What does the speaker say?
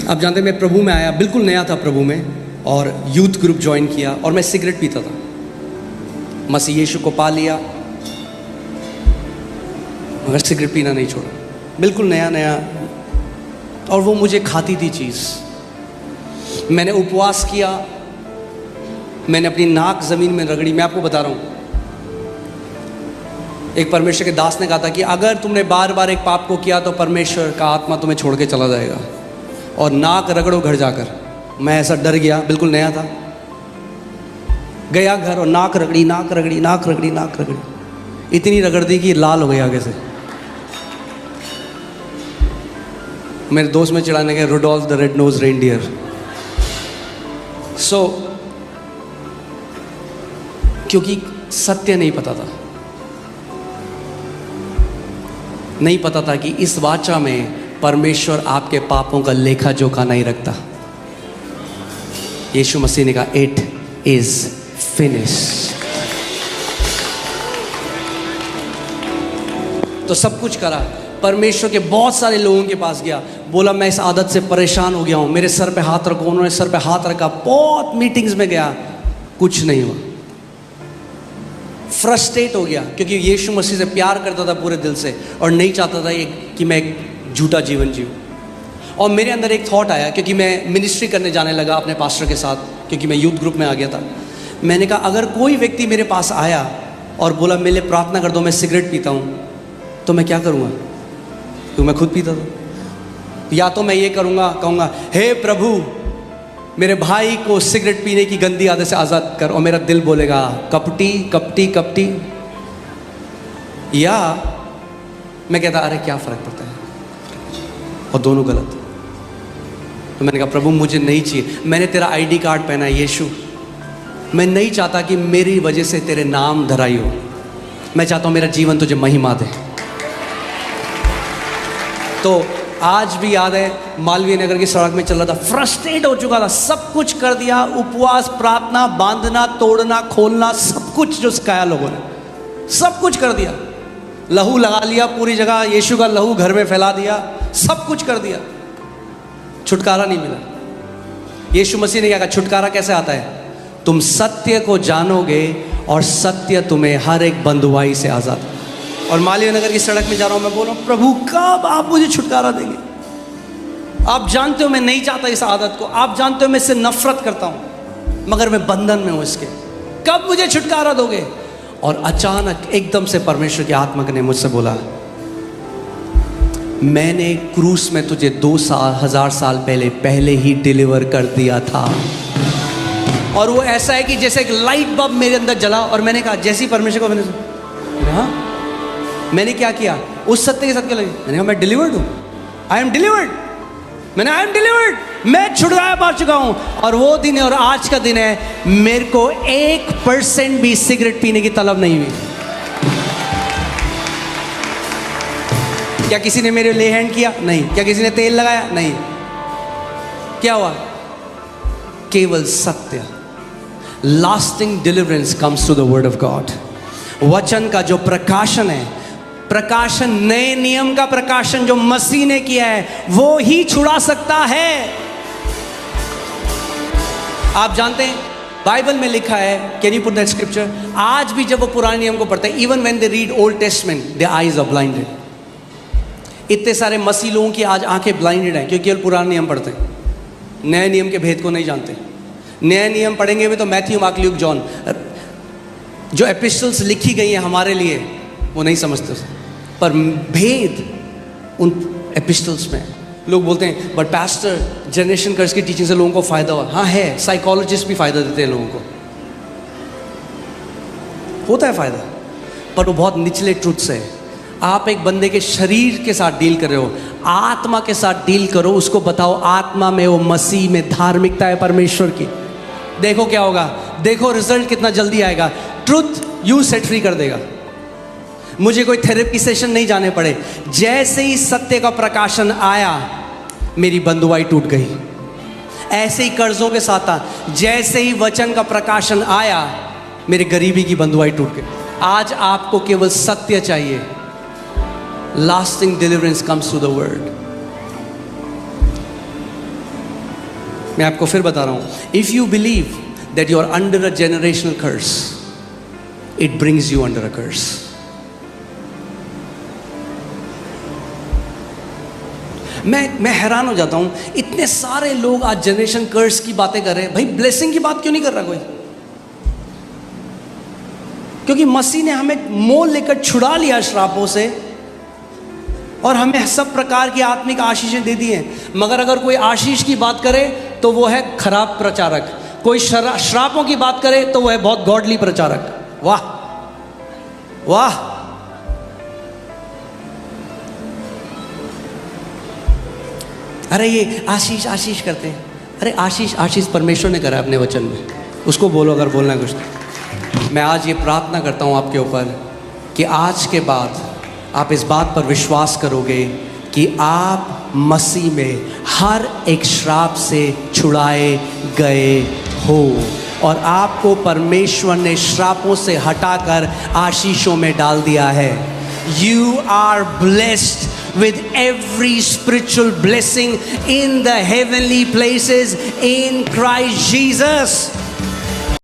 आप जानते हैं मैं प्रभु में आया, बिल्कुल नया था प्रभु में, और यूथ ग्रुप ज्वाइन किया और मैं सिगरेट पीता था। मसीह यीशु को पा लिया मगर सिगरेट पीना नहीं छोड़ा, बिल्कुल नया नया, और वो मुझे खाती थी चीज़। मैंने उपवास किया, मैंने अपनी नाक ज़मीन में रगड़ी। मैं आपको बता रहा हूँ, एक परमेश्वर के दास ने कहा था कि अगर तुमने बार बार एक पाप को किया तो परमेश्वर का आत्मा तुम्हें छोड़ के चला जाएगा, और नाक रगड़ो घर जाकर। मैं ऐसा डर गया, बिल्कुल नया था, गया घर और नाक रगड़ी नाक रगड़ी नाक रगड़ी नाक रगड़ी, इतनी रगड़ दी कि लाल हो गई आगे से। मेरे दोस्त में चिढ़ाने गए, Rudolph the red nose reindeer. क्योंकि सत्य नहीं पता था, नहीं पता था कि इस वाचा में परमेश्वर आपके पापों का लेखा जोखा नहीं रखता। यीशु मसीह ने कहा इट इज फिनिश्ड। तो सब कुछ करा। परमेश्वर के बहुत सारे लोगों के पास गया, बोला मैं इस आदत से परेशान हो गया हूं, मेरे सर पे हाथ रखो। उन्होंने सर पे हाथ रखा, बहुत मीटिंग्स में गया, कुछ नहीं हुआ। फ्रस्ट्रेट हो गया क्योंकि यीशु मसीह से प्यार करता था पूरे दिल से और नहीं चाहता था कि मैं एक झूठा जीवन जीऊँ। और मेरे अंदर एक थॉट आया, क्योंकि मैं मिनिस्ट्री करने जाने लगा अपने पास्टर के साथ, क्योंकि मैं यूथ ग्रुप में आ गया था। मैंने कहा अगर कोई व्यक्ति मेरे पास आया और बोला मेरे लिए प्रार्थना कर दो, मैं सिगरेट पीता हूँ, तो मैं क्या करूँगा? क्योंकि मैं खुद पीता था। या तो मैं ये करूँगा, कहूँगा हे प्रभु मेरे भाई को सिगरेट पीने की गंदी आदत से आज़ाद कर, और मेरा दिल बोलेगा कपटी कपटी कपटी। या मैं कहता अरे क्या फ़र्क पड़ता है, और दोनों गलत। तो मैंने कहा प्रभु मुझे नहीं चाहिए, मैंने तेरा आईडी कार्ड पहना है यीशु, मैं नहीं चाहता कि मेरी वजह से तेरे नाम धराई हो, मैं चाहता हूँ मेरा जीवन तुझे महिमा दे। तो आज भी याद है, मालवीय नगर की सड़क में चल रहा था, फ्रस्ट्रेट हो चुका था, सब कुछ कर दिया, उपवास, प्रार्थना, बांधना, तोड़ना, खोलना, सब कुछ जो सिखाया लोगों ने, सब कुछ कर दिया। लहू लगा लिया पूरी जगह, यीशु का लहू घर में फैला दिया, सब कुछ कर दिया, छुटकारा नहीं मिला। यीशु मसीह ने क्या कहा? छुटकारा कैसे आता है? तुम सत्य को जानोगे और सत्य तुम्हें हर एक बंधुआई से आज़ाद। और मालवीय नगर की सड़क में जा रहा हूँ, मैं बोल रहा हूँ प्रभु कब आप मुझे छुटकारा देंगे? आप जानते हो मैं नहीं चाहता इस आदत को, आप जानते हो मैं इससे नफरत करता हूँ, मगर मैं बंधन में हूँ इसके, कब मुझे छुटकारा दोगे? और अचानक एकदम से परमेश्वर की आत्मा ने मुझसे बोला मैंने क्रूस में तुझे 2000 साल पहले ही डिलीवर कर दिया था। और वो ऐसा है कि जैसे एक लाइट बल्ब मेरे अंदर जला, और मैंने कहा जैसी परमेश्वर को मैंने क्या किया? उस सत्य के साथ क्या लगी? मैंने कहा मैं डिलीवर्ड हूँ, I am delivered, I am delivered, मैं छुटकारा पा चुका हूँ। और वो दिन है और आज का दिन है, मेरे को 1% भी सिगरेट पीने की तलब नहीं हुई। क्या किसी ने मेरे ले हैंड किया? नहीं। क्या किसी ने तेल लगाया? नहीं। क्या हुआ? केवल सत्य। Lasting deliverance comes to the word of God. वचन का जो प्रकाशन है, प्रकाशन, नए नियम का प्रकाशन जो मसीह ने किया है, वो ही छुड़ा सकता है। आप जानते हैं बाइबल में लिखा है, can you put that scripture? आज भी जब वो पुराने नियम को पढ़ते हैं, even when they read Old Testament, their eyes are blinded. इतने सारे मसीह लोगों की आज आंखें ब्लाइंडेड हैं क्योंकि केवल पुराने नियम पढ़ते हैं, नए नियम के भेद को नहीं जानते। नए नियम पढ़ेंगे भी तो मैथ्यू, मार्क, ल्यूक, जॉन, जो एपिस्टल्स लिखी गई हैं हमारे लिए, वो नहीं समझते, पर भेद उन एपिस्टल्स में। लोग बोलते हैं बट पास्टर जनरेशन कर्स की टीचिंग से लोगों को फायदा हुआ। हाँ है, साइकोलॉजिस्ट भी फायदा देते हैं लोगों को, होता है फायदा, पर वो बहुत निचले ट्रुथ से है। आप एक बंदे के शरीर के साथ डील कर रहे हो, आत्मा के साथ डील करो, उसको बताओ आत्मा में वो मसीह में धार्मिकता है परमेश्वर की। देखो क्या होगा, देखो रिजल्ट कितना जल्दी आएगा। ट्रुथ यू सेट फ्री कर देगा। मुझे कोई थेरेपी सेशन नहीं जाने पड़े, जैसे ही सत्य का प्रकाशन आया मेरी बंधुआई टूट गई। ऐसे ही कर्जों के साथ था, जैसे ही वचन का प्रकाशन आया मेरी गरीबी की बंधुआई टूट गई। आज आपको केवल सत्य चाहिए। Lasting deliverance comes through the word. मैं आपको फिर बता रहा हूं, if you believe that you are under a generational curse, it brings you under a curse. मैं हैरान हो जाता हूं, इतने सारे लोग आज जनरेशन कर्स की बातें कर रहे हैं. भाई ब्लेसिंग की बात क्यों नहीं कर रहा कोई? क्योंकि मसीह ने हमें मोल लेकर छुड़ा लिया श्रापों से और हमें सब प्रकार की आत्मिक आशीषें दे दी हैं. मगर अगर कोई आशीष की बात करे तो वो है खराब प्रचारक, कोई श्रापों की बात करे तो वो है बहुत गॉडली प्रचारक. वाह वाह. अरे ये आशीष आशीष करते हैं. अरे आशीष आशीष परमेश्वर ने करा अपने वचन में, उसको बोलो अगर बोलना है कुछ तो. मैं आज ये प्रार्थना करता हूँ आपके ऊपर कि आज के बाद आप इस बात पर विश्वास करोगे कि आप मसीह में हर एक श्राप से छुड़ाए गए हो और आपको परमेश्वर ने श्रापों से हटाकर आशीषों में डाल दिया है. You are blessed with every spiritual blessing in the heavenly places in Christ Jesus.